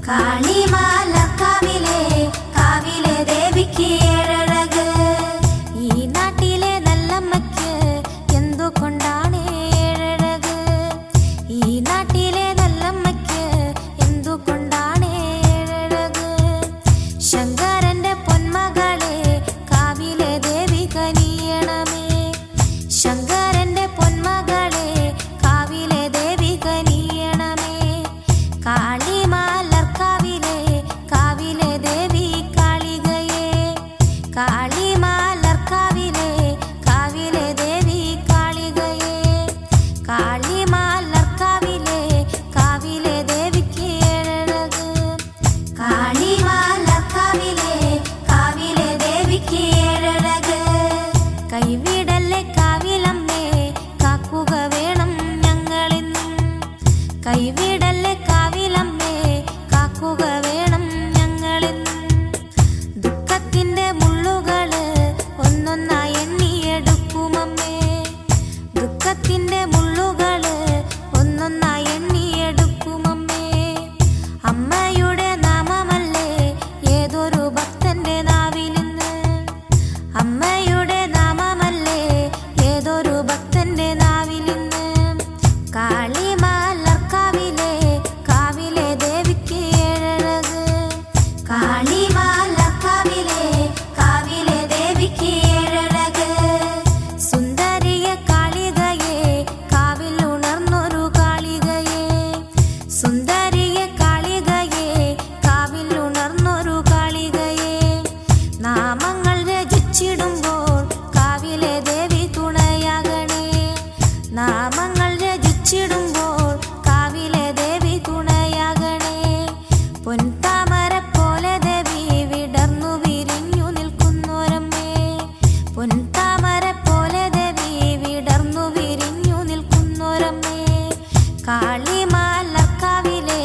കാളിമാലക്കാവിലെ കാവിലെ ദേവിക്ക് ഏഴഴക്. ഈ നാട്ടിലെ നല്ലമ്മയ്ക്ക് എന്തുകൊണ്ടാണ് ഏഴഴക്? ഈ നാട്ടിലെ നല്ലമ്മയ്ക്ക് എന്തുകൊണ്ടാണ് ഏഴഴക്? ശങ്കരന്റെ പൊന്മകളെ കാവിലെ ദേവി കനിയണമേ. ശങ്കരന്റെ പൊന്മകളെ കാവിലെ ദേവി കനിയണമേ. കാളിമാലർക്കാവിലെ കാവിലെ ദേവി കാളികയെ. കാളിമാലർക്കാവിലെ കാവിലെ ദേവി കാളികയെ. കാളിമാലർക്കാവിലെ കാവിലെ ദേവിക്ക് ഏഴഴക്. കാളിമാലർക്കാവിലെ കാവിലെ ദേവിക്ക് ഏഴഴക്. കൈവിടല്ലേ കാവിലമ്മേ, കാക്കുക വേണം ഞങ്ങളിന്നും. കൈവിടല്ലേ കാവിലമ്മേ, കാക്കുക വേണം ഞങ്ങളിന്നും. ദുഃഖത്തിന്റെ മുള്ളുകള് ഒന്നൊന്നായി എണ്ണിയെടുക്കുമമ്മേ. ദുഃഖത്തിന്റെ മുള്ളുകള് ഒന്നൊന്നായി എണ്ണിയെടുക്കുമമ്മേ. അമ്മയുടെ നാമമല്ലേ ഏതൊരു ഭക്തന്റെ നാവിലിന്ന്. അമ്മയുടെ നാമമല്ലേ ഏതൊരു ഭക്തന്റെ നാവിലിന്ന്. കാളിമാലർക്കാവിലെ കാവിലെ ദേവിക്ക് ഏഴഴക്. കാളിമാലർക്കാവിലെ കാവിലെ ദേവിക്ക് ഏഴഴക്. സുന്ദരിയ കാളികയെ കാവിൽ ഉണർന്നൊരു കാളികയെ. സുന്ദരിയ കാളികയെ കാവിൽ ഉണർന്നൊരു കാളികയെ. നാമങ്ങൾ രചിച്ചിടുമ്പോൾ കാവിലെ ദേവി തുണയാകണേ. നാമങ്ങൾ രചിച്ചിടുമ്പോൾ കാവിലെ ദേവി തുണയാകണേ. പൊൻതാമര പോലെ ദേവി വിടർന്നു വിരിഞ്ഞു നിൽക്കുന്നോരമ്മേ. പൊൻതാമര പോലെ ദേവി വിടർന്നു വിരിഞ്ഞു നിൽക്കുന്നോരമ്മേ. കാളിമാലർക്കാവിലെ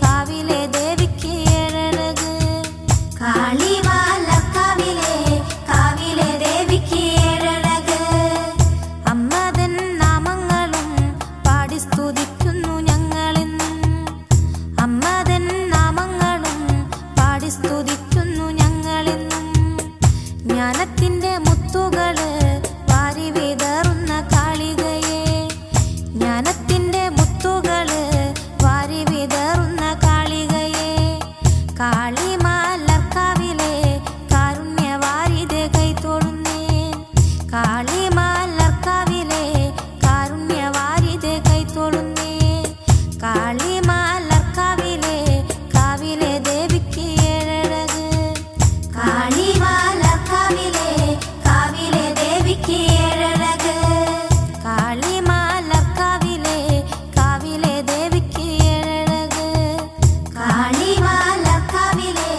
കാവിലെ ദേവിക്ക് ഏഴഴക്. കാളിമാലർക്കാവിലെ കാവിലെ ദേവിക്ക് ഏഴഴക്. അമ്മതൻ നാമങ്ങളും പാടി സ്തുതിക്കുന്നു ഞങ്ങളിന്നും. അമ്മതൻ നാമങ്ങളും പാടി സ്തുതിക്കുന്നു ഞങ്ങളിന്നും. ജ്ഞാനത്തിന്റെ മുത്തുകള് വാരി വിതറുന്ന കാളികയെ. ജ്ഞാനത്തിന്റെ മുത്തുകള് വാരി വിതറുന്ന കാളികയെ. കാളിമാലർക്കാവിലെ കാരുണ്യവാരിതെ കൈതൊഴുന്നേൻ. കാളിമാലർക്കാവിലെ കാരുണ്യവാരിതെ കൈതൊഴുന്നേൻ. കാളിമാലർക്കാവിലെ കാവിലെ ദേവിക്ക് ഏഴഴക്. കാളിമാലർക്കാവിലെ കാവിലെ ദേവിക്ക് ഏഴഴക്. കാളിമാലർക്കാവിലെ കാവിലെ ദേവിക്ക് ഏഴഴക്. കാളിമാലർക്കാവിലെ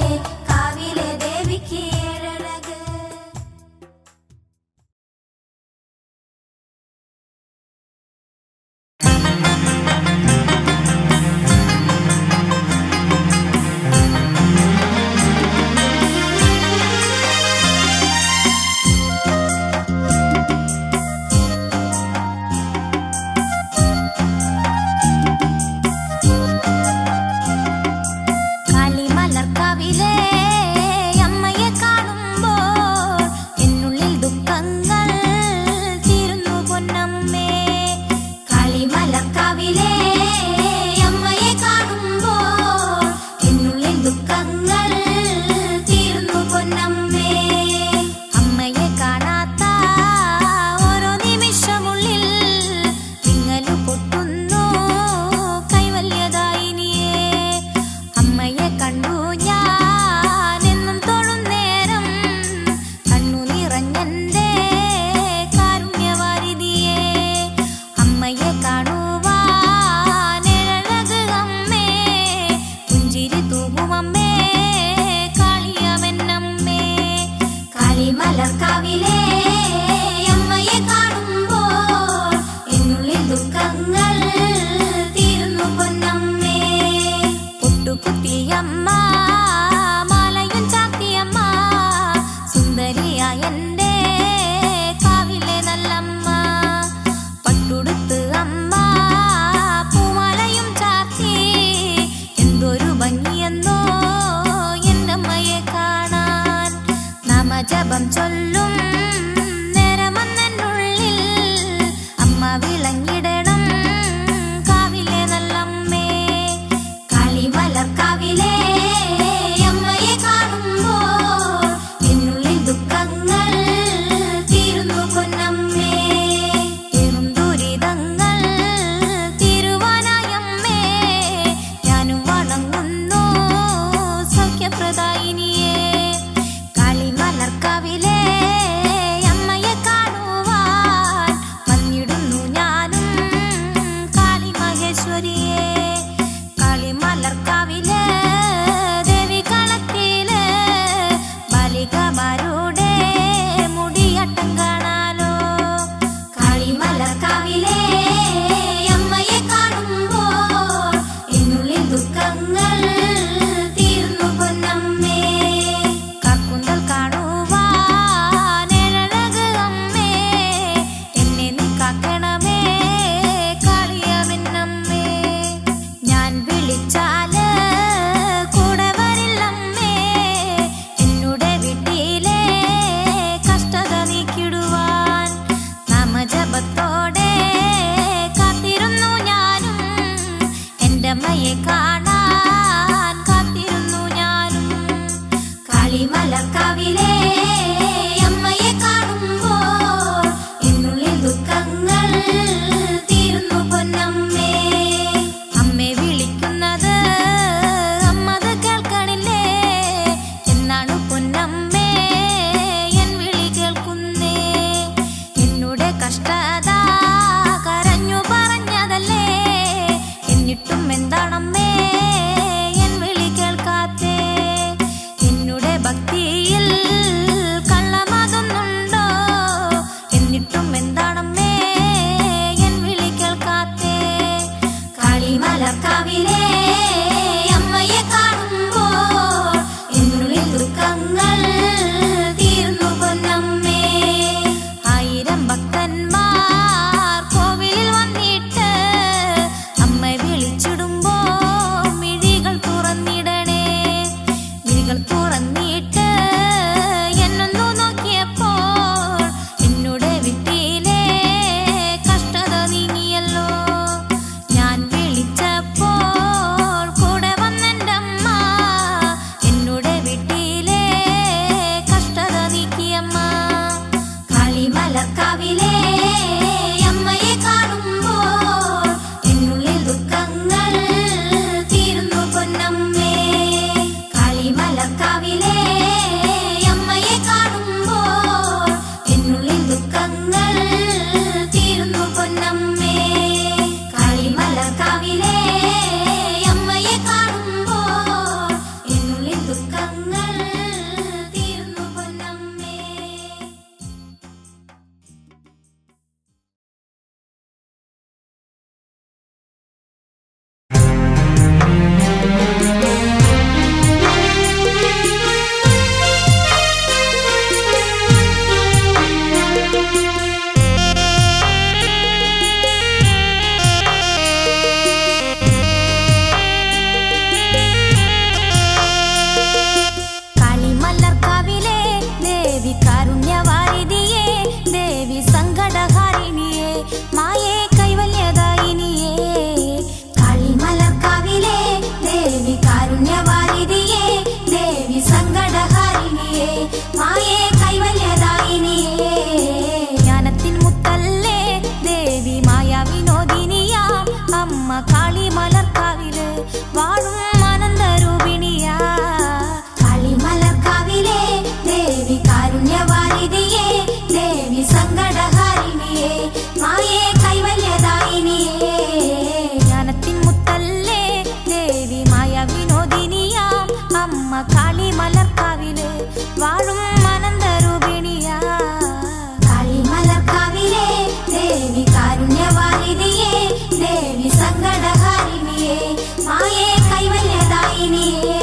പുണ്യപ്രദായിനിയേ. കാളിമലർക്കാവിലെ അമ്മയെ കാണുവാൻ വന്നിടുന്നു ഞാനും കാളി മഹേശ്വരിയെ. കാളിമലർക്കാവിലെ ദേവി കളത്തില് ബാലികമാരുടെ മുടിയാട്ടം കാണാലോ. കാളിമലർക്കാവിലെ അമ്മയെ കാണുമ്പോൾ എന്നുള്ളിൽ ദുഃഖങ്ങൾ തീർന്നു പൊന്നമ്മേ. കാക്കുന്തൽ കാണുവാൻ ഏഴഴക് അമ്മേ, എന്നെ നീ കാക്കണമേ കാളിയമ്മേ. ഞാൻ വിളിച്ചാല് കൂടെ വരില്ലമ്മേ, എന്നുടെ വീട്ടിലെ കഷ്ടത നീക്കിടുവാൻ. നാമജപത്തോടെ കാത്തിരുന്നു ഞാനും, എൻ്റെ അമ്മയെ കാണാൻ കാത്തിരുന്നു ഞാനും. കാളിമലർക്കാവിലെ അമ്മയെ കാണുമ്പോൾ എന്നുള്ളിൽ ദുഃഖങ്ങൾ തീരുന്നു പൊന്നമ്മേ. അമ്മയെ വിളിക്കുന്നത് അമ്മത് കേൾക്കണില്ലേ, എന്നാണ് പൊന്നമ്മേ എൻ വിളി കേൾക്കുന്നേ. എന്നുടെ കഷ്ടത കരഞ്ഞു പറഞ്ഞതല്ലേ, എന്നിട്ടും എന്താണമ്മേ എൻ വിളി കേൾക്കാത്തേ. എന്നുടെ ഭക്തിയിൽ കള്ളമതൊന്നുണ്ടോ, എന്നിട്ടും എന്താണമ്മേ എൻ വിളി കേൾക്കാത്തേ. കാളിമലർക്കാവിലെ അമ്മയെ കാണുമ്പോൾ എന്നുള്ളിൽ ദുഃഖങ്ങൾ തീർന്നു പൊന്നമ്മേ. 1000 ഭക്തന്മാർ കോവിലിൽ വന്നിട്ട് അമ്മയെ വിളിച്ചിടുമ്പോ മിഴികൾ തുറന്നിടണേ. മിഴികൾ തുറന്നിട്ട് എന്നൊന്നു നോക്കിയപ്പോൾ എന്നുടെ വീട്ടിലെ കഷ്ടത നീങ്ങിയല്ലോ. ഞാൻ വിളിച്ചപ്പോൾ കൂടെ വന്നെൻ്റെ അമ്മ, എന്നുടെ വീട്ടിലെ കഷ്ടത നീക്കിയമ്മ. കാളിമലർക്കാവിലെ അമ്മയെ കാണുമ്പോൾ എന്നുള്ളിൽ ദുഃഖങ്ങൾ തീരുന്നു പൊന്നമ്മേ. കാളിമലർക്കാവിലെ അമ്മയെ കാണുമ്പോൾ എന്നുള്ളിൽ ദുഃഖങ്ങൾ തീരുന്നു പൊന്നമ്മേ. കാളിമലർക്കാവിലെ അമ്മയെ കാണുമ്പോൾ എന്നുള്ളിൽ ദുഃഖങ്ങൾ തീരുന്നു പൊന്നമ്മേ. കാളിമലർക്കാവിലെ ദേവി കാരുണ്യവാരിധിയേ, ദേവി സങ്കടഹാരിണിയേ, മായേ കൈവല്യദായിനിയേ. കാളിമലർക്കാവിലെ ദേവി കാരുണ്യവാരിധിയേ, ദേവി സങ്കടഹാരിണിയേ, മായേ കൈവല്യദായിനിയേ. ജ്ഞാനത്തിൻ മുത്തല്ലേ ദേവി മായാവിനോദിനിയാം അമ്മ കാളിമലർക്കാവില് വാഴും ആനന്ദരൂപിണിയാ. കാളിമലർക്കാവിലെ ദേവി കാരുണ്യവാരിധിയേ, ദേവി സങ്കടഹാരിണിയേ, മായേ കൈവല്യദായിനിയേ. ജ്ഞാനത്തിൻ മുത്തല്ലേ ദേവി മായാവിനോദിനിയാം അമ്മ കാളിമലർക്കാവില് വാഴും ആനന്ദരൂപിണിയാ. കാളിമലർക്കാവിലെ ദേവി കാരുണ്യവാരിധിയേ, ദേവി സങ്കടഹാരിണിയേ, മായേ കൈവല്യദായിനിയേ.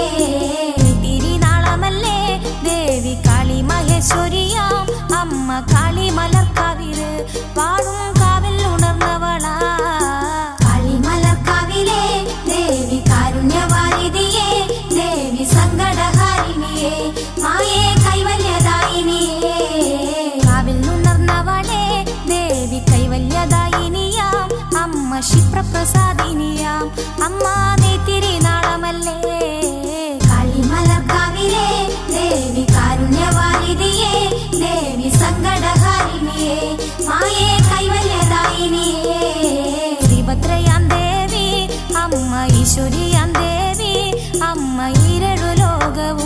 തിരുനാളമല്ലേ ദേവി കാളി മഹേശ്വരിയാം അമ്മ കാളിമലർക്കാവില് വാഴും കാവിൽ ഉണർന്നവളാ. കാളിമലർക്കാവിലെ ദേവി കാരുണ്യവാരിധിയേ, ദേവി സങ്കടഹാരിണിയേ, മായേ കൈവല്യദായിനിയേ. കാവിൽ ഉണർന്നവളെ ദേവി കൈവല്യദായിനിയാം അമ്മ ക്ഷിപ്രപ്രസാദിനിയാം അമ്മ നീ തിരുനാളമല്ലേ. കാളിമലർക്കാവിലെ ദേവി കാരുണ്യവാരിധിയേ, ദേവി സങ്കടഹാരിണിയേ, മായേ കൈവല്യദായിനിയേ. ശ്രീഭദ്രയാം ദേവി അമ്മ ഈശ്വരിയാം ദേവി അമ്മ ഈരഴു ലോകവും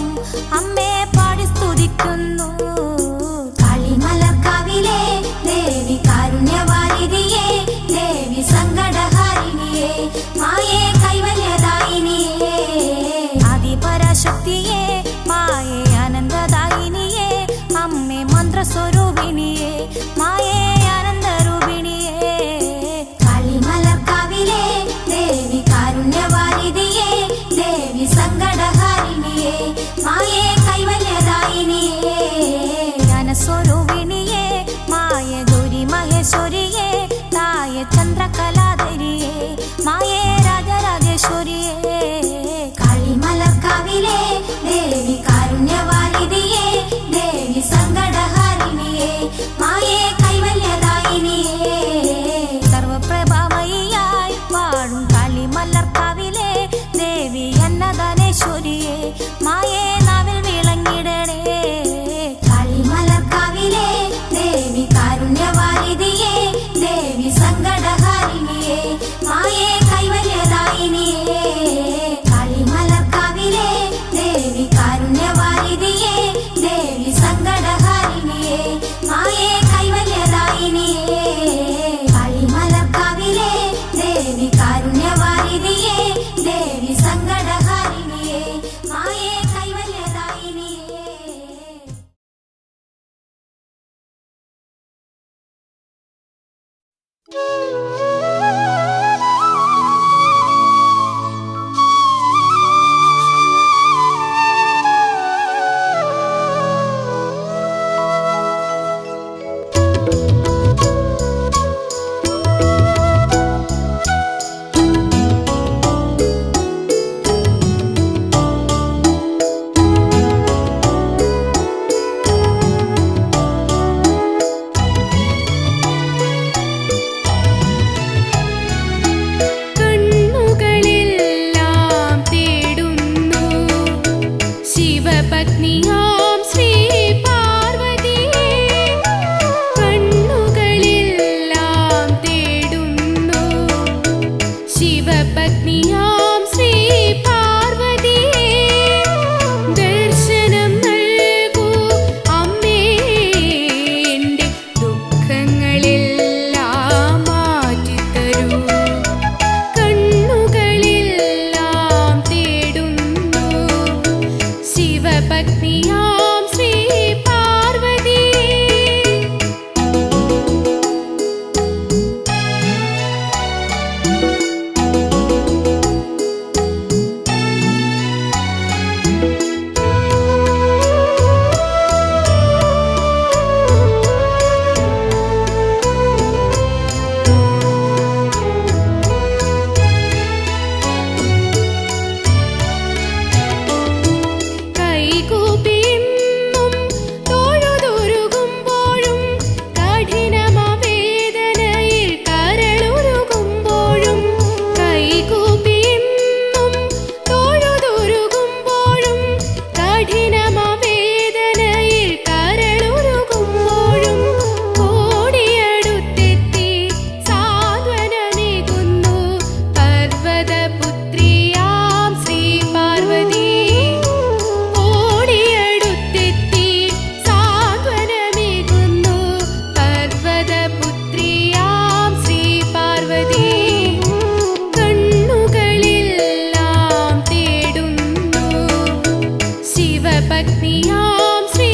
ശിവപത്നിയാം ശ്രീ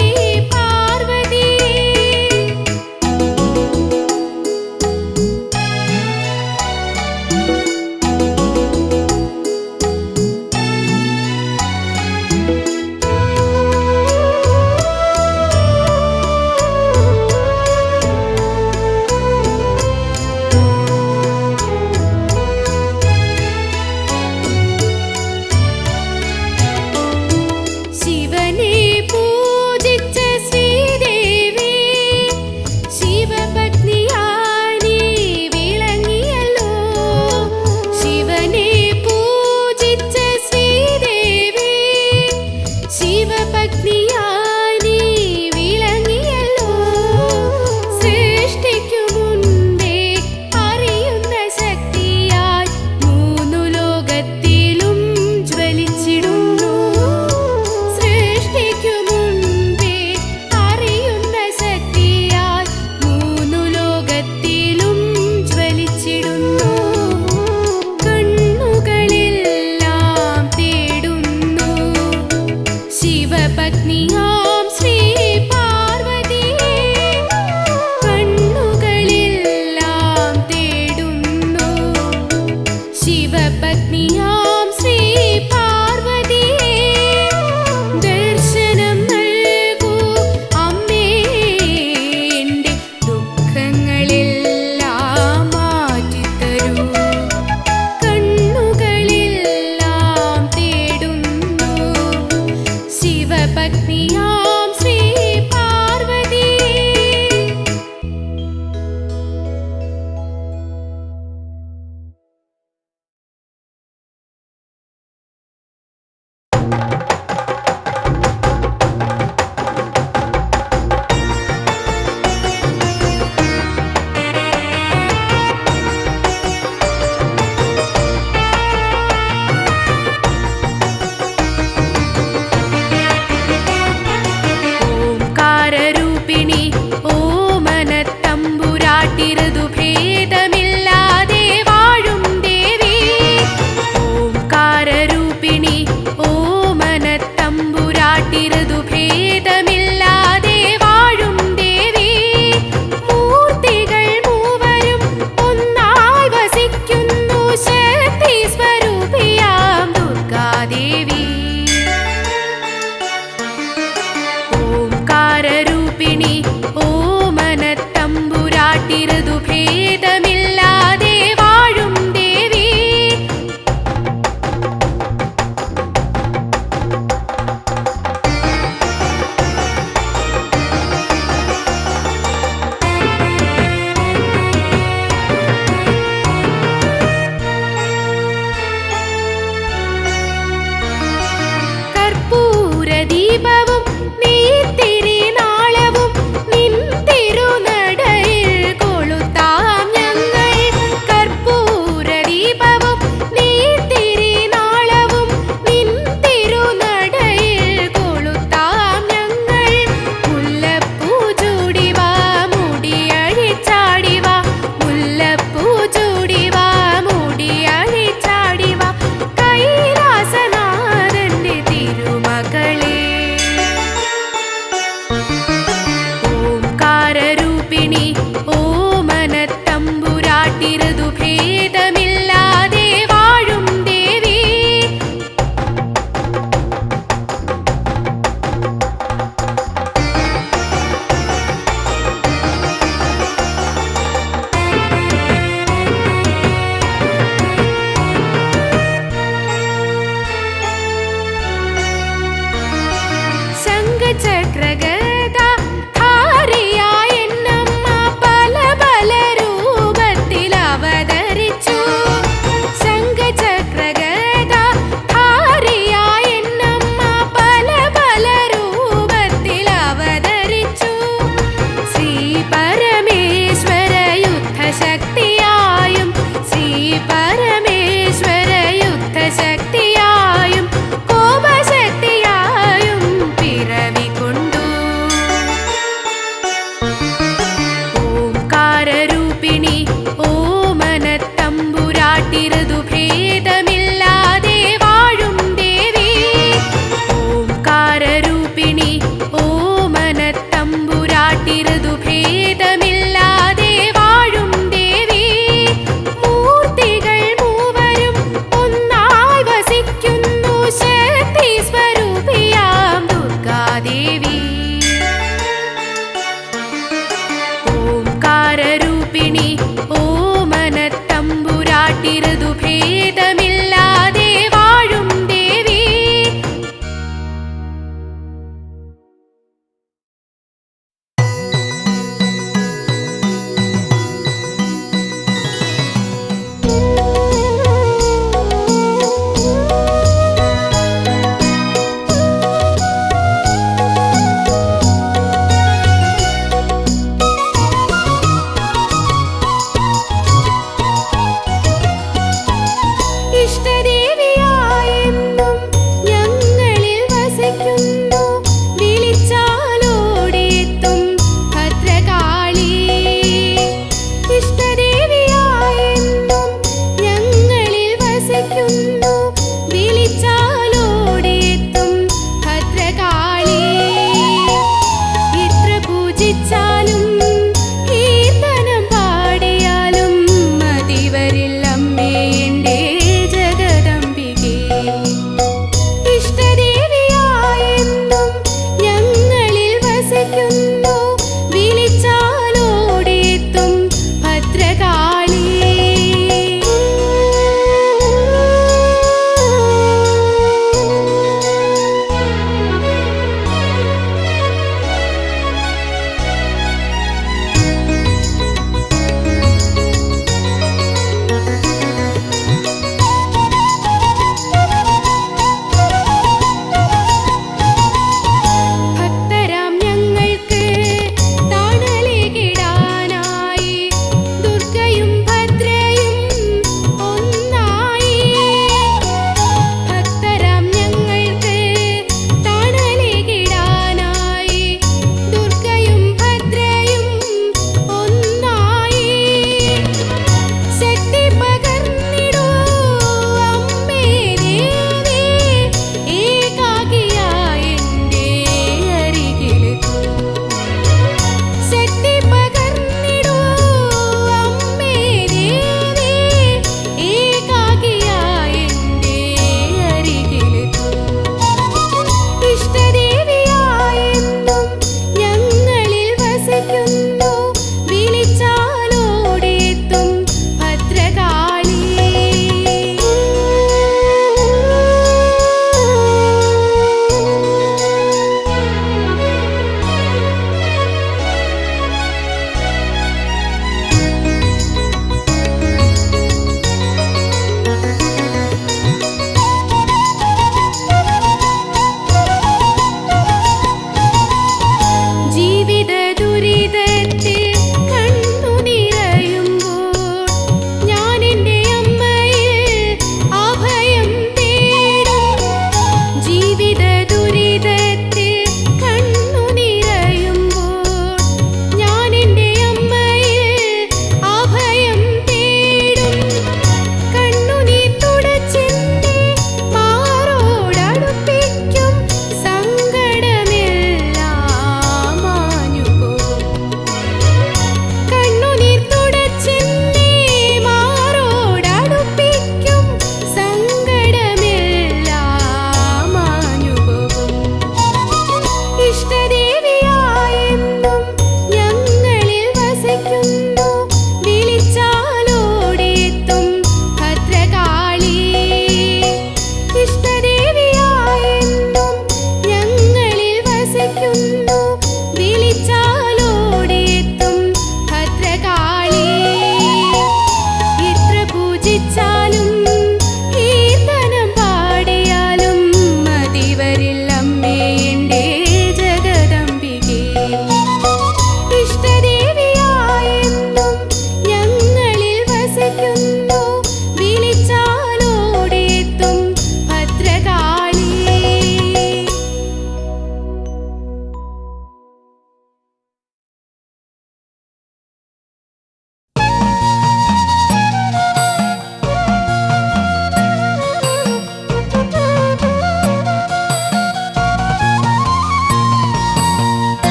പാർവതി ശിവനെ പൂജിച്ച ശ്രീദേവി ശിവപത്നിയായി നീ വിളങ്ങിയല്ലോ ശിവനെ പൂജിച്ച ശ്രീദേവി ശിവപത്നിയായി നീ വിളങ്ങിയല്ലോ സൃഷ്ടിക്കു മുൻപേ അറിയുന്ന ശക്തിയായി മൂന്നു ലോകത്തിലും ജ്വലിച്ചിടുന്നു സൃഷ്ടിക്കു മുൻപേ അറിയുന്ന ശക്തിയായി മൂന്നു ലോകത്തിലും ജ്വലിച്ചിടുന്നു കണ്ണുകളെല്ലാം തേടുന്നു ശിവപത്നിയാം ശ്രീ പാർവതി കണ്ണുകളെല്ലാം തേടുന്നു ശിവപത്നിയാം ശ്രീ പാർവതി ദർശനം നൽകൂ അമ്മേ എൻ്റെ ദുഃഖങ്ങളെല്ലാം മാറ്റിത്തരൂ കണ്ണുകളെല്ലാം തേടുന്നു ശിവപത്നി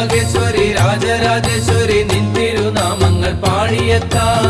മഹേശ്വരി രാജരാജേശ്വരി നിൻ തിരുനാമങ്ങൾ പാടിയെത്താം.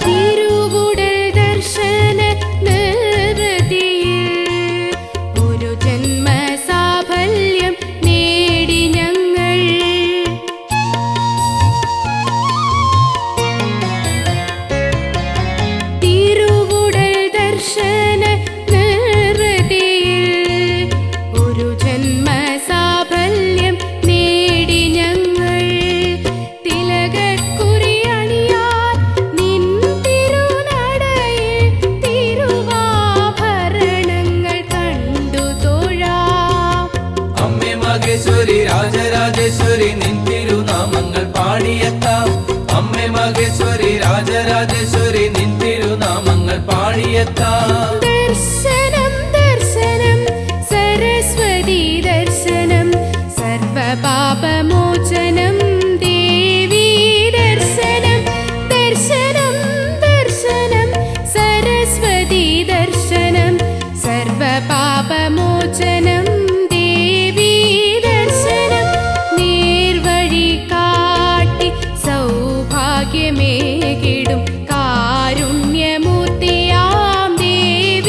തിരുവുടൽ ദർശന നിർവൃതിയിൽ ഒരു ജന്മസാഫല്യം നേടി ഞങ്ങൾ. തിരുവുടൽ ദർശന നിർവൃതിയിൽ ഒരു ജന്മസാഫല്യം നേടി ഞങ്ങൾ. തിലകക്കുറിയണിയാൻ നിൻ തിരുനടയിൽ തിരുവാഭരണങ്ങൾ കണ്ടു തൊഴാം. അമ്മേ മഹേശ്വരി രാജരാജേശ്വരി നിൻ തിരുനാമങ്ങൾ പാടിയെത്താം. അമ്മേ മഹേശ്വരി രാജരാജേശ്വരി നിൻ തിരുനാമങ്ങൾ പാടിയെത്താം. ദർശനം ദർശനം സരസ്വതി ദർശനം സർവപാപമോചനം ദേവീ ദർശനം. ദർശനം ദർശനം സരസ്വതി ദർശനം സർവപാപമോചനം ദേവീ ദർശനം. നേർവഴി കാട്ടി സൗഭാഗ്യമേകിടും കാരുണ്യമൂർത്തിയാം ദേവീ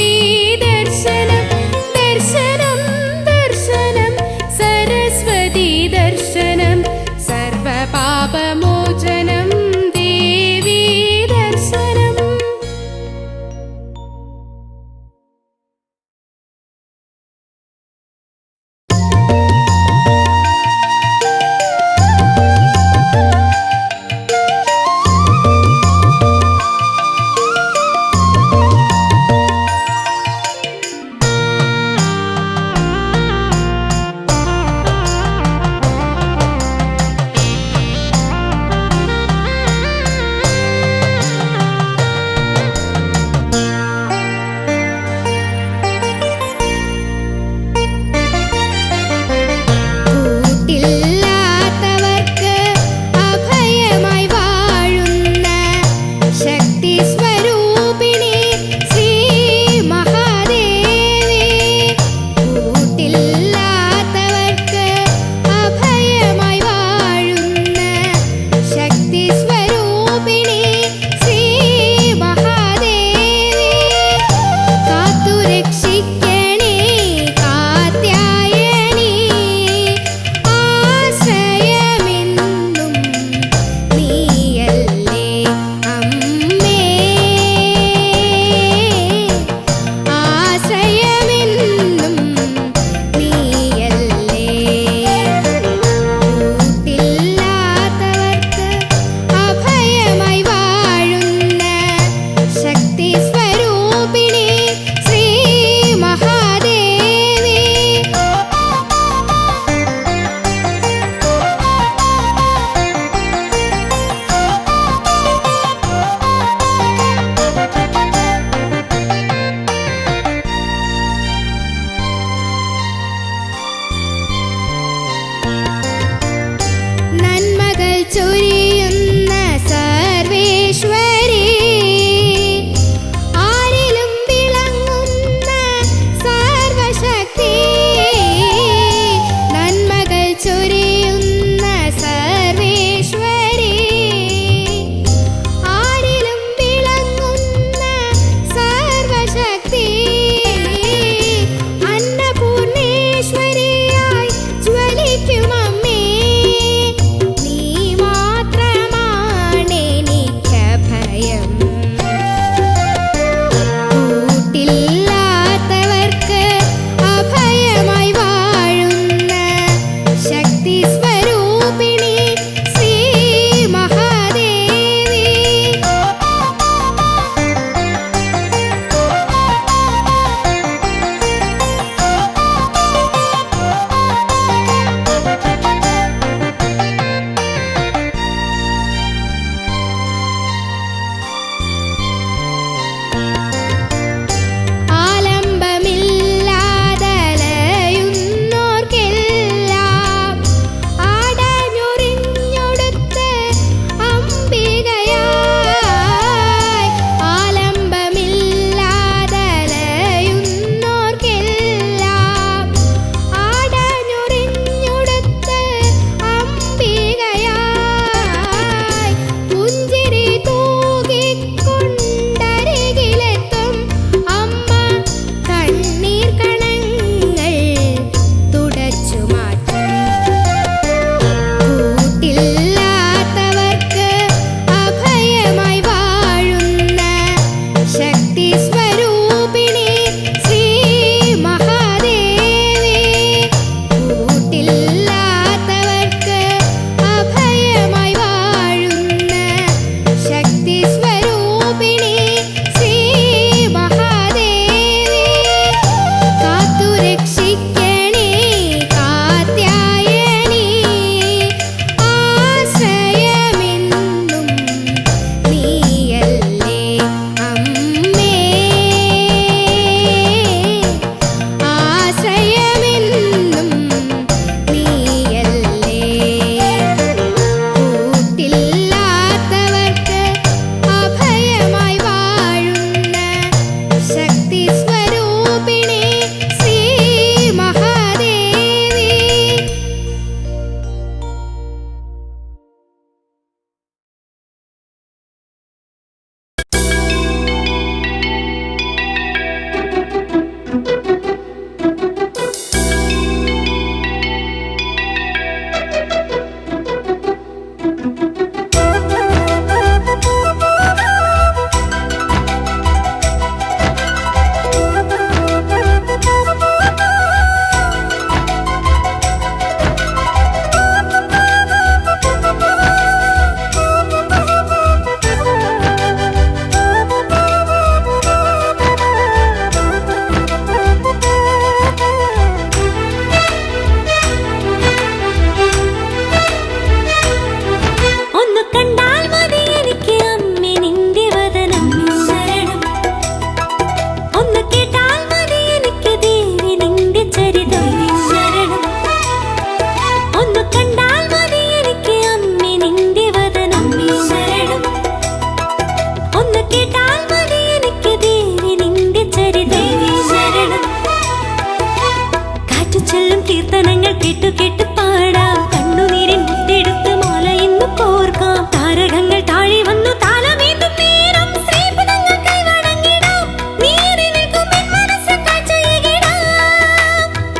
കീർത്തനങ്ങൾ കേട്ടു കേട്ടു പാടാം. കണ്ണുനീരിൻ മുത്തെടുത്ത് മാല ഇന്ന് കോർക്കാം. താരകങ്ങൾ താഴെ വന്നു താലമേന്തും നേരം ശ്രീപദങ്ങൾ കൈവണങ്ങിടാം. നീറി നിൽക്കും എൻ മനസ്സ് കാഴ്ചയേകിടാം.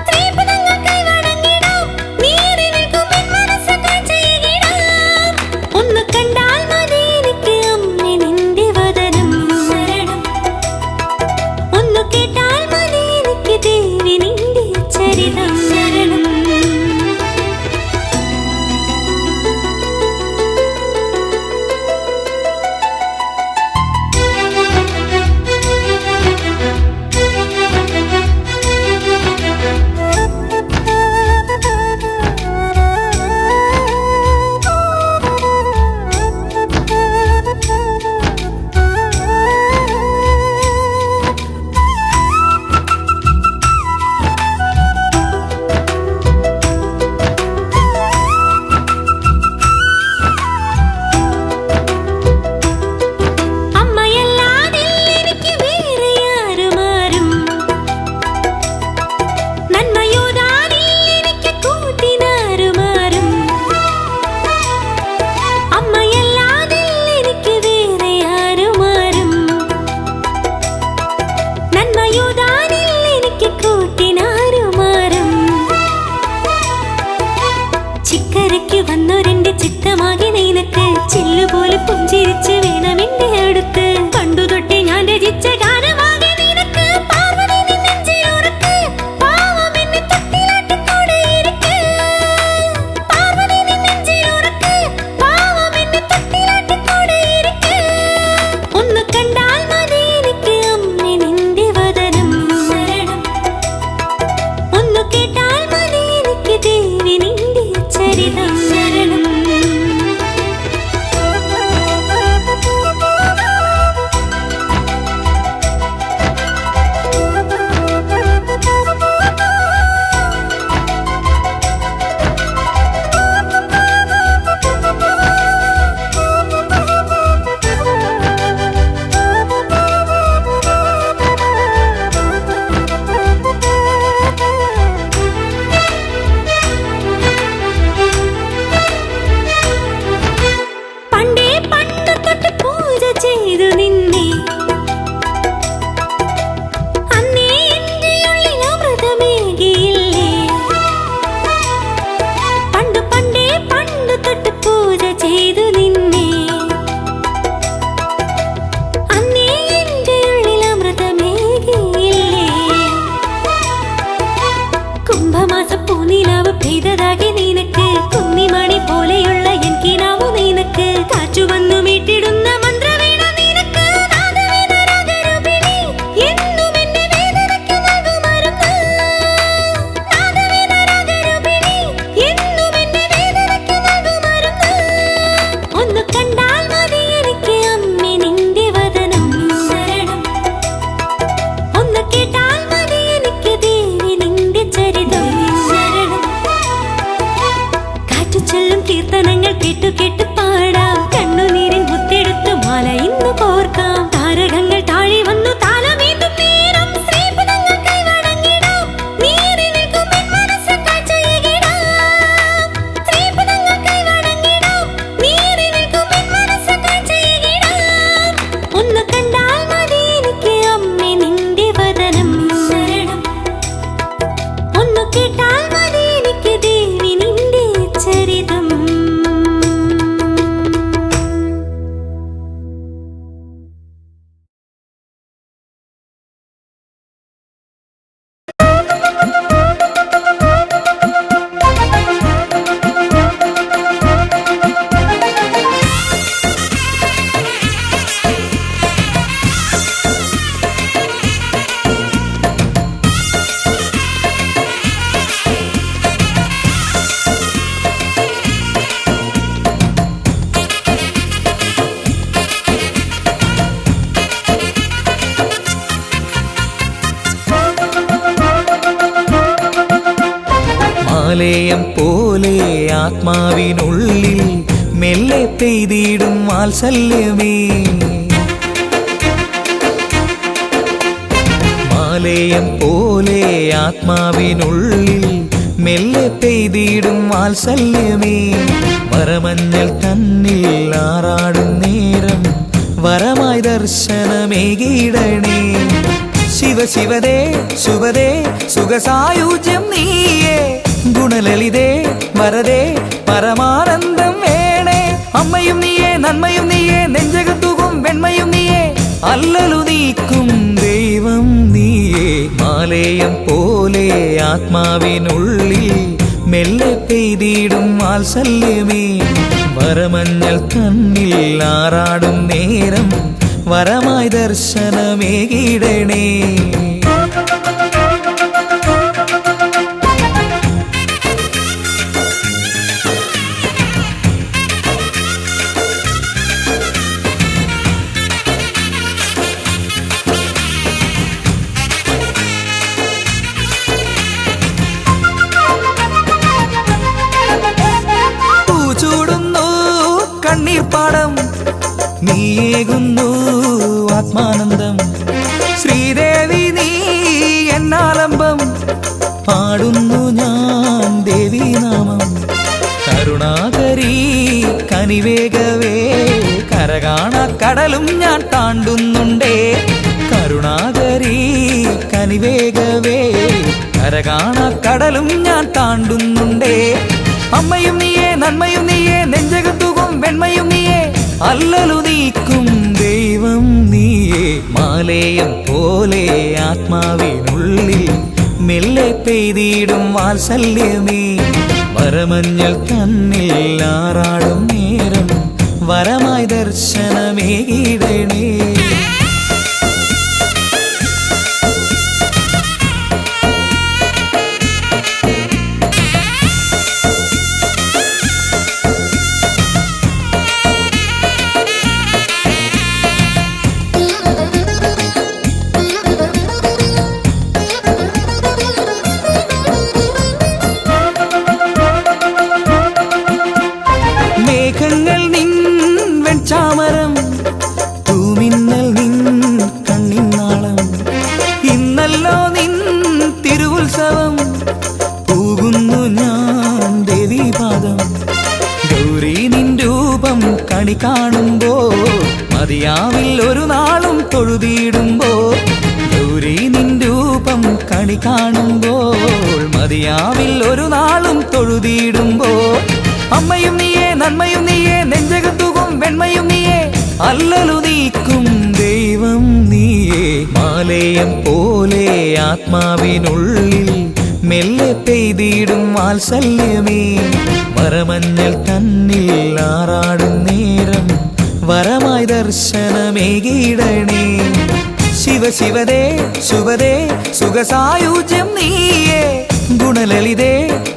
ശ്രീപദങ്ങൾ കൈവണങ്ങിടാം. നീറി നിൽക്കും എൻ മനസ്സ് കാഴ്ചയേകിടാം. ഒന്ന് കണ്ടാൽ മതി എനിക്ക് അമ്മേ നിന്റെ വദനം ശരണം. ഒന്ന് കേട്ടാൽ മതി എനിക്ക് ദേവി നിന്റെ ചരിതം ശരണം. വന്നൊരെന്റെ ചിത്തമാകെ നിനക്ക് ചില്ലുപോലെ പുഞ്ചിരിച്ച് വേണം എന്റെ അടുത്ത്. പണ്ടു തൊട്ടേ ഞാൻ രചിച്ച ഗാനമാകെ നിനക്ക്. പാർവതി നിൻ നെഞ്ചിലുറക്ക്. പാവം എന്നെ തൊട്ടിലാട്ടിക്കൊടേയിരിക്ക്. പാർവതി നിൻ നെഞ്ചിലുറക്ക്. പാവം എന്നെ തൊട്ടിലാട്ടിക്കൊടേയിരിക്ക്. ഒന്ന് കണ്ടാൽ മതി എനിക്ക് അമ്മേ നിന്റെ വദനം ശരണം. ഒന്ന് കേട്ടാൽ മതി എനിക്ക് ദേവി നിന്റെ ചരിതം ശരണം. പണ്ടേ പണ്ട് തൊട്ട് പൂജ ചെയ്തു നിന്നെ. അന്നേ എന്റെ ഉള്ളിൽ അമൃതമേകിയില്ലേ. പണ്ടേ പണ്ട് തൊട്ട് പൂജ ചെയ്തു നിന്നെ. അന്നേ എന്റെ ഉള്ളിൽ അമൃതമേകിയില്ലേ. കുംഭമാസ പൂനിലാവ് പെയ്തതാകെ നിനക്ക്. കുന്നിമണി പോലെയുള്ള എൻ കിനാവു നിനക്ക്. കാറ്റു വന്നു മീട്ടിടുന്ന മന്ത്രവീണ നിനക്ക്. നാദവേദ രാഗരൂപിണി എന്നും എന്റെ വേദനയ്ക്ക് നൽകും മരുന്ന്. നാദവേദ രാഗരൂപിണി എന്നും എന്റെ വേദനയ്ക്ക് നൽകും മരുന്ന്. ഒന്ന് കണ്ടാൽ മതി എനിക്ക് അമ്മേ നിന്റെ വദനം ശരണം. ഒന്ന് കേട്ടാൽ മതി എനിക്ക് ദേവി നിന്റെ ചരിതം ശരണം. കാറ്റു ചൊല്ലും കീർത്തനങ്ങൾ കേട്ടു കേട്ടു പാടാം. കണ്ണുനീരിൻ മുത്തെടുത്ത് മാല ഇന്ന് കോർക്കാം. താരകങ്ങൾ താഴെ വന്നു താലമേന്തും നേരം ശ്രീപദങ്ങൾ കൈവണങ്ങിടാം. നീറി നിൽക്കും എൻ മനസ്സ് കാഴ്ചയേകിടാം. ശ്രീപദങ്ങൾ കൈവണങ്ങിടാം. നീറി നിൽക്കും എൻ മനസ്സ് കാഴ്ചയേകിടാം. ഒന്ന് കണ്ടാൽ മതി എനിക്ക് അമ്മേ നിന്റെ വദനം ശരണം. ഒന്ന് കേട്ടാൽ മതി എനിക്ക് ദേവി നിന്റെ ചരിതം. മാലയം പോലെ ആത്മാവിനുള്ളിൽ മെല്ലെ പെയ്തിടും വാത്സല്യമേ. മാലയം പോലെ ആത്മാവിനുള്ളിൽ മെല്ലെ പെയ്തിടും വാത്സല്യമേ വരമഞ്ഞൾ തന്നിൽ ആറാടും നേരം വരമായി ദർശനമേകിടണേ ശിവ ശിവദേ ശുഭദേ സുഖസായുജ്യം നീയേ ഗുണലളിതേ വരദേ പരമാനന്ദം വേണേ അമ്മയും നീയേ നന്മയും നീയേ നെഞ്ചകത്തുകും വെണ്മയും നീയേ അല്ലലു നീക്കും ദൈവം നീയേ മാലേയം പോലെ ആത്മാവിനുള്ളിൽ മെല്ലെ പെയ്തിടും വാത്സല്യമേ വരമഞ്ഞൾ തന്നിൽ ആറാടും നേരം വരമായി ദർശനമേകിടണേ കണ്ണീർപ്പാടം നീയേകുന്നു ആത്മാനന്ദം ശ്രീദേവി നീ എന്നാലംബം പാടുന്നു ഞാൻ ദേവീനാമം കരുണാകരി കനിവേഗവേ കരകാണ കടലും ഞാൻ താണ്ടുന്നുണ്ടേ കരുണാകരി കനിവേഗവേ കരകാണ കടലും ഞാൻ താണ്ടുന്നുണ്ടേ അമ്മയും നീയേ നന്മയും നീയേ നെഞ്ചകത്തുകും വെണ്മയും നീയേ അല്ലലു നീക്കും ദൈവം നീയേ മാലേയം പോലെ ആത്മാവിനുള്ളിൽ മെല്ലെ പെയ്തിടും വാത്സല്യമേ വരമഞ്ഞൾ തന്നിൽ ആറാടും നേരം വരമായി ദർശനമേകിടണേ മേഘങ്ങൾ നിൻ വെൺചാമരം തൂമിന്നൽ നിൻ കണ്ണിന്നാളം ഇന്നല്ലോ നിൻ തിരുവുത്സവം പൂകുന്നു ഞാൻ ദേവീപാദം ഗൗരി നിൻ രൂപം കണി കാണുമ്പോൾ മതിയാവിൽ ഒരു നാളും തൊഴുതിടുമ്പോൾ ഗൗരി നിൻ രൂപം കണി കാണുമ്പോൾ മതിയാവിൽ ഒരു നാളും തൊഴുതിടുമ്പോൾ അമ്മയും നീയേ നന്മയും നീയേ നെഞ്ചകത്തുകും വെണ്മയും നീയേ അല്ലലു നീക്കും ദൈവം നീയേ മാലേയം പോലെ ആത്മാവിനുള്ളിൽ മെല്ലെ പെയ്തിടും വാത്സല്യമേ വരമഞ്ഞൾ തന്നിൽ ആറാടും നേരം വരമായി ദർശനമേകിടണേ ശിവ ശിവദേ ശുഭദേ സുഖസായുജ്യം നീയേ ഗുണലളിതേ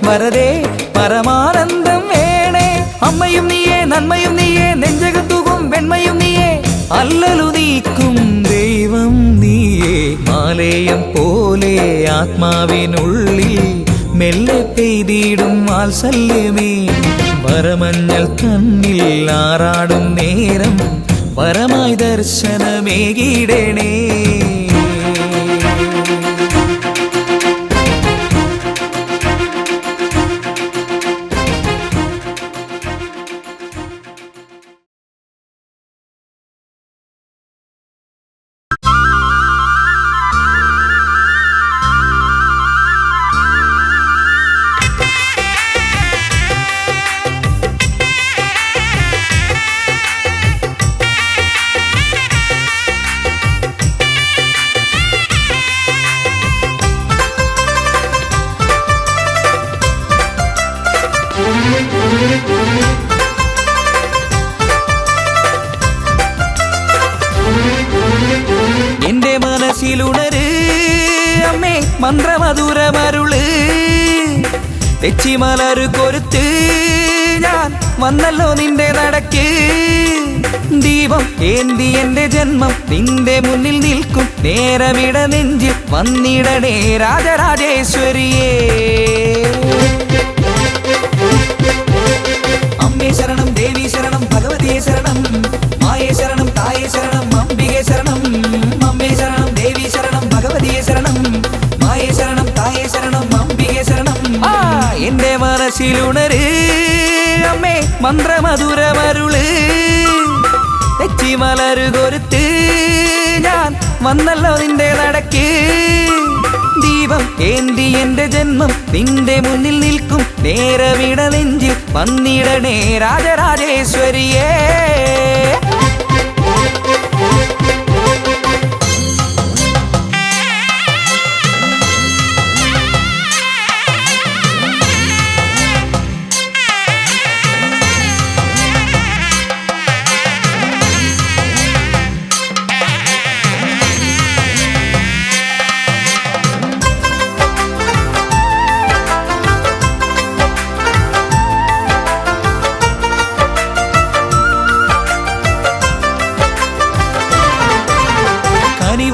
വരദേ പരമാനന്ദം വേണേ അമ്മയും നീയേ നന്മയും നീയേ നെഞ്ചകത്തുകും വെണ്മയും നീയേ അല്ലലു നീക്കും ദൈവം നീയേ മാലേയം പോലെ ആത്മാവിനുള്ളിൽ മെല്ലെ പെയ്തിടും വാത്സല്യമേ വരമഞ്ഞൾ തന്നിൽ ആറാടും നേരം വരമായി ദർശനമേകിടണേ എന്റെ മനസ്സിലുണര് അമ്മേ മന്ത്രമധുരമരുള് തെച്ചിമലരു കൊരുത്ത് ഞാൻ വന്നല്ലോ നിന്റെ നടക്ക് ദീപം ഏന്തി എന്റെ ജന്മം നിന്റെ മുന്നിൽ നിൽക്കും നേരമിട നെഞ്ചിൽ വന്നിടണേ രാജരാജേശ്വരിയേ അമ്മേ ശരണം ദേവി ശരണം ഭഗവതിയെ ശരണം മായേ ശരണം തായേ ശരണം അംബികേ ശരണം അമ്മേ ശരണം ദേവി ശരണം ഭഗവതിയെ ശരണം മായേ ശരണം തായേ ശരണം അംബികേ ശരണം മനസ്സിലുണര് അമ്മേ മന്ത്രമധുരമരുള് തെച്ചിമലര് കൊരുത്ത് ഞാൻ വന്നല്ലോ നിന്റെ നടക്ക് ദീപം ഏന്തി എന്റെ ജന്മം നിന്റെ മുന്നിൽ നിൽക്കും നേരവിട നെഞ്ചിൽ വന്നിടണേ രാജരാജേശ്വരിയേ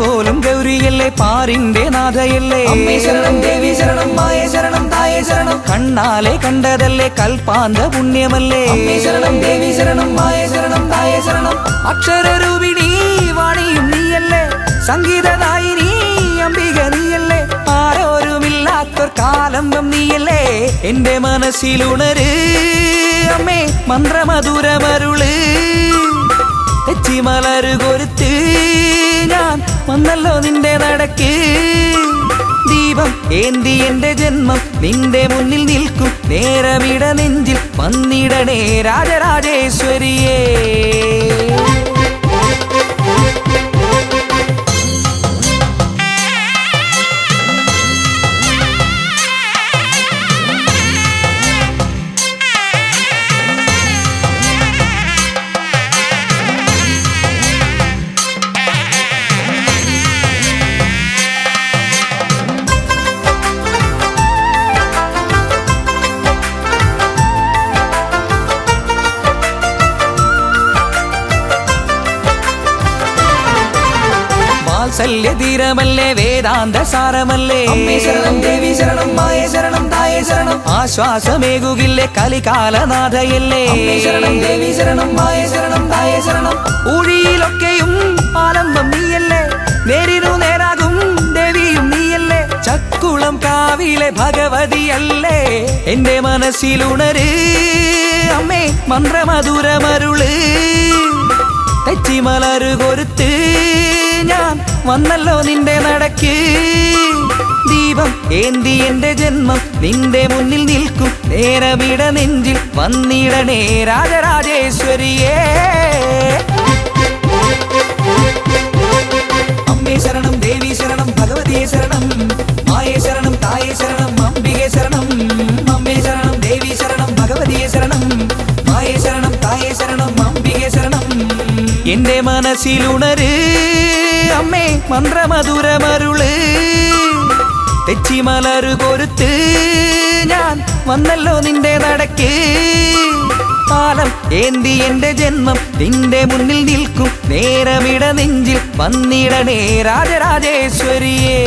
പോലും ഗൗരിയല്ലേ പാരിന്റെ നാഥയല്ലേ അമ്മേ ശരണം ദേവി ശരണം മായേ ശരണം തായേ ശരണം കണ്ണാലെ കണ്ടതല്ലേ കൽപ്പാന്ത പുണ്യമല്ലേ അമ്മേ ശരണം ദേവി ശരണം മായേ ശരണം തായേ ശരണം അക്ഷരരൂപിണി വാണിയും നീയല്ലേ സംഗീതദായിനി അംബിക നീയല്ലേ ആരോരുമില്ലാത്തൊരു കാലംബം നീയല്ലേ എന്റെ മനസ്സിലുണര് അമ്മേ മന്ത്രമധുരമരുള് തെച്ചിമലര് കൊരുത്ത് ഞാൻ വന്നല്ലോ നിന്റെ നടക്ക് ദീപം ഏന്തി എന്റെ ജന്മം നിന്റെ മുന്നിൽ നിൽക്കും നേരമിട നെഞ്ചിൽ വന്നിടണേ രാജരാജേശ്വരിയേ വാത്സല്യധീരമല്ലേ വേദാന്ത സാരമല്ലേ അമ്മേ ശരണം ദേവി ശരണം മായേ ശരണം തായേ ശരണം ആശ്വാസമേകുകില്ലേ കലികാലനാഥയല്ലേ അമ്മേ ശരണം ദേവി ശരണം മായേ ശരണം തായേ ശരണം ഊഴിയിലൊക്കെയും ആലംബം നീയല്ലേ നേരിനു നേരാകും ദേവിയും നീയല്ലേ ചക്കുളം കാവിലെ ഭഗവതിയല്ലേ എന്റെ മനസ്സിലുണര് അമ്മേ മന്ത്രമധുരമരുള് തെച്ചിമലര് കൊരുത്ത് ഞാൻ വന്നല്ലോ നിന്റെ നടക്ക് ദീപം ഏന്തി എന്റെ ജന്മം നിന്റെ മുന്നിൽ നിൽക്കും നേരമിട നെഞ്ചിൽ വന്നിടണേ രാജരാജേശ്വരിയേ അമ്മേ ശരണം ദേവി ശരണം ഭഗവതിയെ ശരണം മായേ ശരണം തായേ ശരണം അംബികേ ശരണം അമ്മേ ശരണം ദേവി ശരണം ഭഗവതിയെ ശരണം മായേ ശരണം തായേ ശരണം അംബികേ ശരണം എന്റെ മനസ്സിലുണര് അമ്മേ മന്ത്രമധുരമരുള് തെച്ചിമലര് കൊരുത്ത് ഞാൻ വന്നല്ലോ നിന്റെ നടക്ക് കാലം ഏന്തി എന്റെ ജന്മം നിന്റെ മുന്നിൽ നിൽക്കും നേരമിട നെഞ്ചിൽ വന്നിടണേ രാജരാജേശ്വരിയേ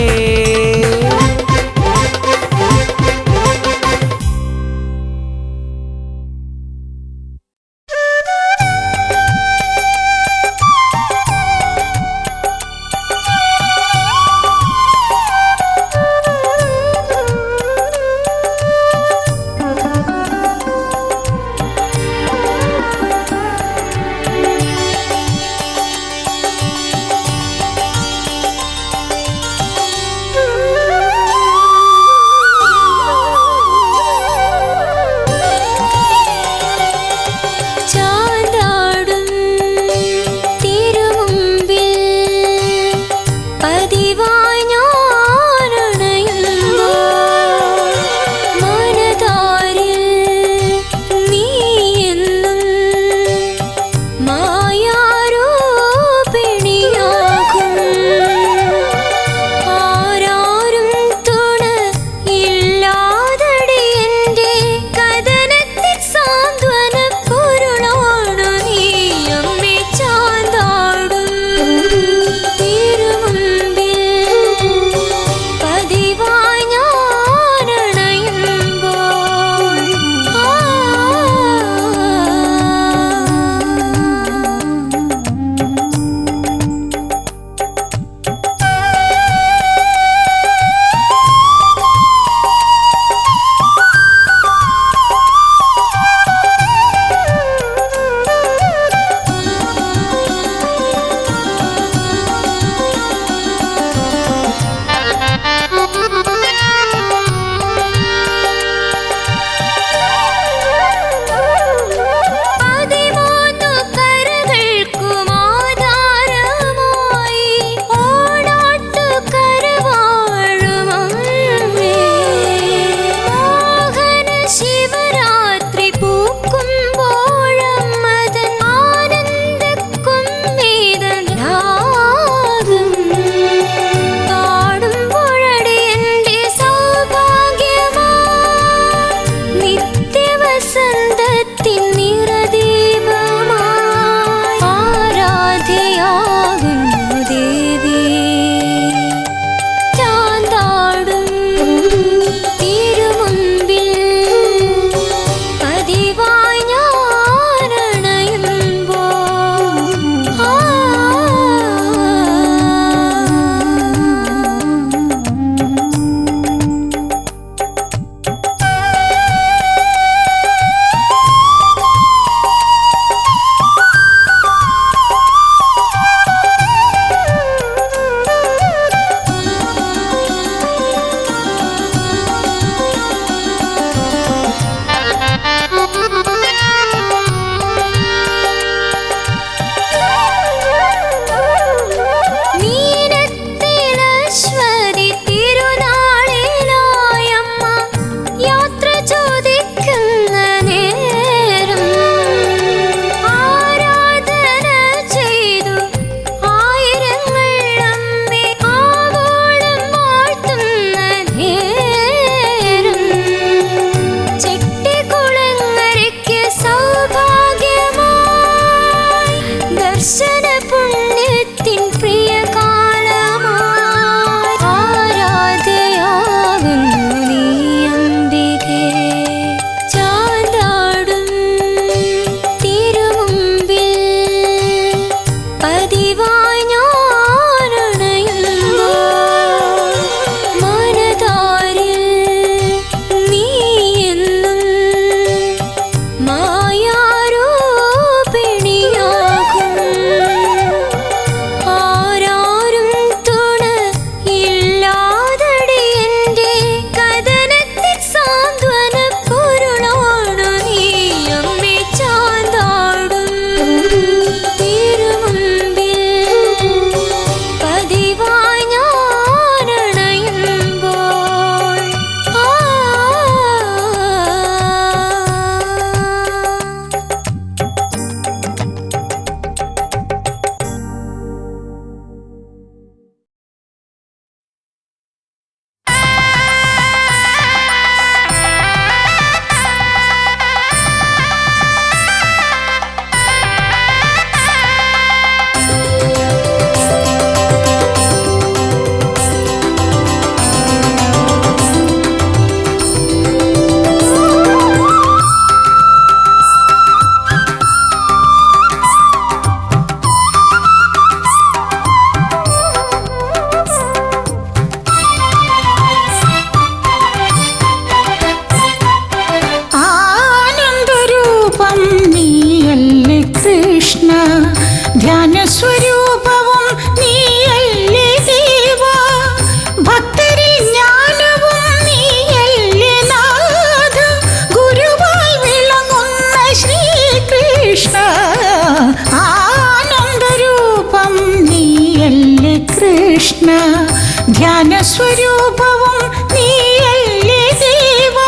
ധ്യാനസ്വരൂപവും നീയല്ലേ ദേവാ,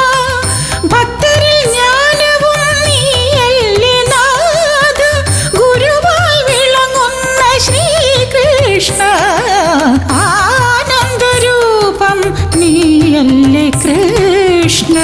ഭക്തരിൽ ജ്ഞാനവും നീയല്ലേ നാഥ, ഗുരുവായി വിളങ്ങുന്ന ശ്രീകൃഷ്ണ, ആനന്ദരൂപം നീയല്ലേ കൃഷ്ണ.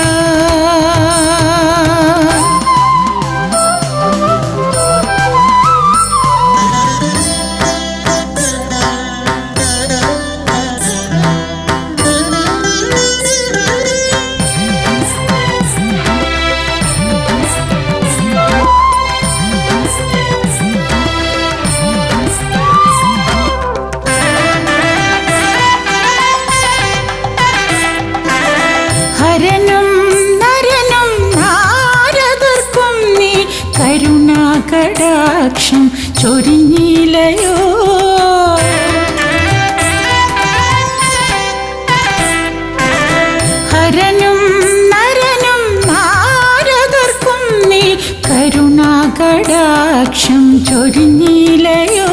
ഹരനും നരനും നാരദർക്കും നീ കരുണാകടാക്ഷം ചൊരിഞ്ഞിലയോ. ഹരനും നരനും നാരദർക്കും നീ കരുണാകടാക്ഷം ചൊരിഞ്ഞിലയോ.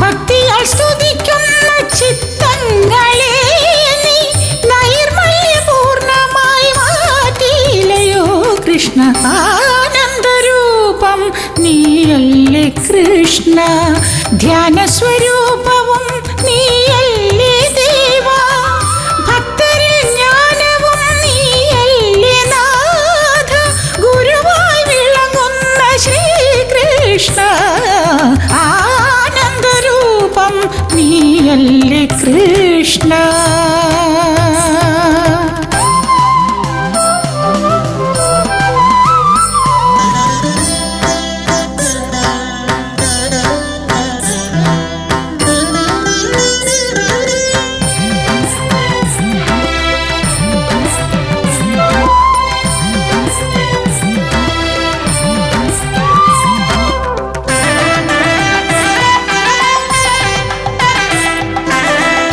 ഭക്തിയാൽ സ്തുതിക്കുന്ന ചിത്തങ്ങളെ നീ നൈർമല്യപൂർണമായി മാറ്റിയിലയോ കൃഷ്ണ, ആനന്ദരൂപം നീയല്ലേ കൃഷ്ണ. ധ്യാനസ്വരൂപവും നീയല്ലേ ദേവാ, ഭക്തരിൽ ജ്ഞാനവും നീയല്ലേ നാഥ, ഗുരുവായി വിളങ്ങുന്ന ശ്രീകൃഷ്ണ, ആനന്ദരൂപം നീയല്ലേ കൃഷ്ണ.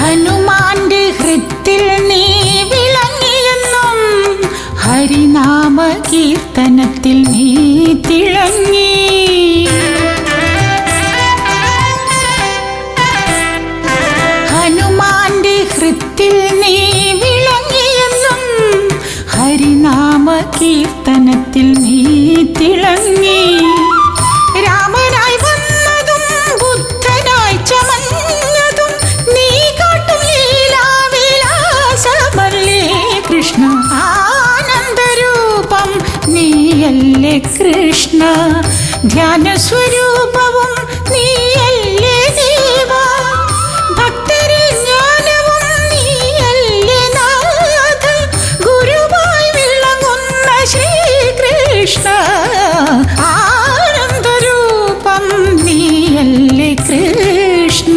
ഹനുമാന്റെ ഹൃത്തിൽ നീ വിളങ്ങിയെന്നും ഹരിനാമ കീർത്തനത്തിൽ നീ തിളങ്ങി. ഹനുമാന്റെ ഹൃത്തിൽ നീ വിളങ്ങിയെന്നും ഹരിനാമ കീർത്തനത്തിൽ നീ തിളങ്ങി. രാമനായി വന്നതും ബുദ്ധനായി ചമഞ്ഞതും നീ കാട്ടും ലീലാവിലാസമല്ലേ കൃഷ്ണ, ആനന്ദരൂപം നീയല്ലേ കൃഷ്ണ. ധ്യാനസ്വരൂപവും നീയല്ലേ ദേവാ, ഭക്തരിൽ ജ്ഞാനവും നീയല്ലേ നാഥ, ഗുരുവായി വിളങ്ങുന്ന ശ്രീകൃഷ്ണ, ആനന്ദരൂപം നീയല്ലേ കൃഷ്ണ.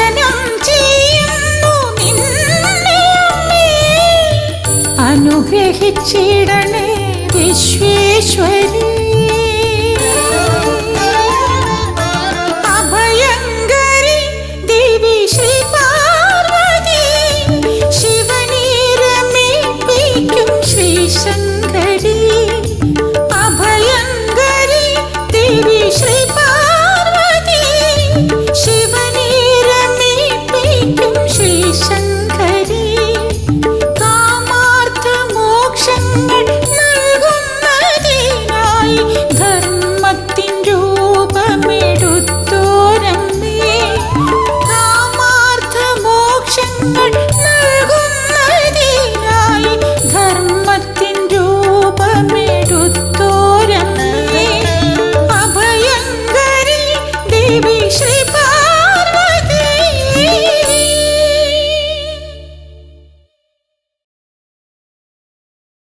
വന്ദനം ചെയ്യുന്നു നിന്നെ അമ്മേ. അനുഗ്രഹിച്ചിടണേ വിശ്വേശ്വരി. അഭയങ്കരി ദേവി ശ്രീ പാർവതി, ശിവനെ രമിപ്പിക്കും ശ്രീ ശങ്കരി. അഭയങ്കരി ദേവി ശ്രീ പാർവതി, ശിവനെ രമിപ്പിക്കും ശ്രീ ശങ്കരി. കാമാർത്ഥ മോക്ഷങ്ങൾ നൽകുന്നതിനായി ധർമ്മത്തിൻ രൂപമെടുത്തോരമ്മേ. കാമാർത്ഥ മോക്ഷങ്ങൾ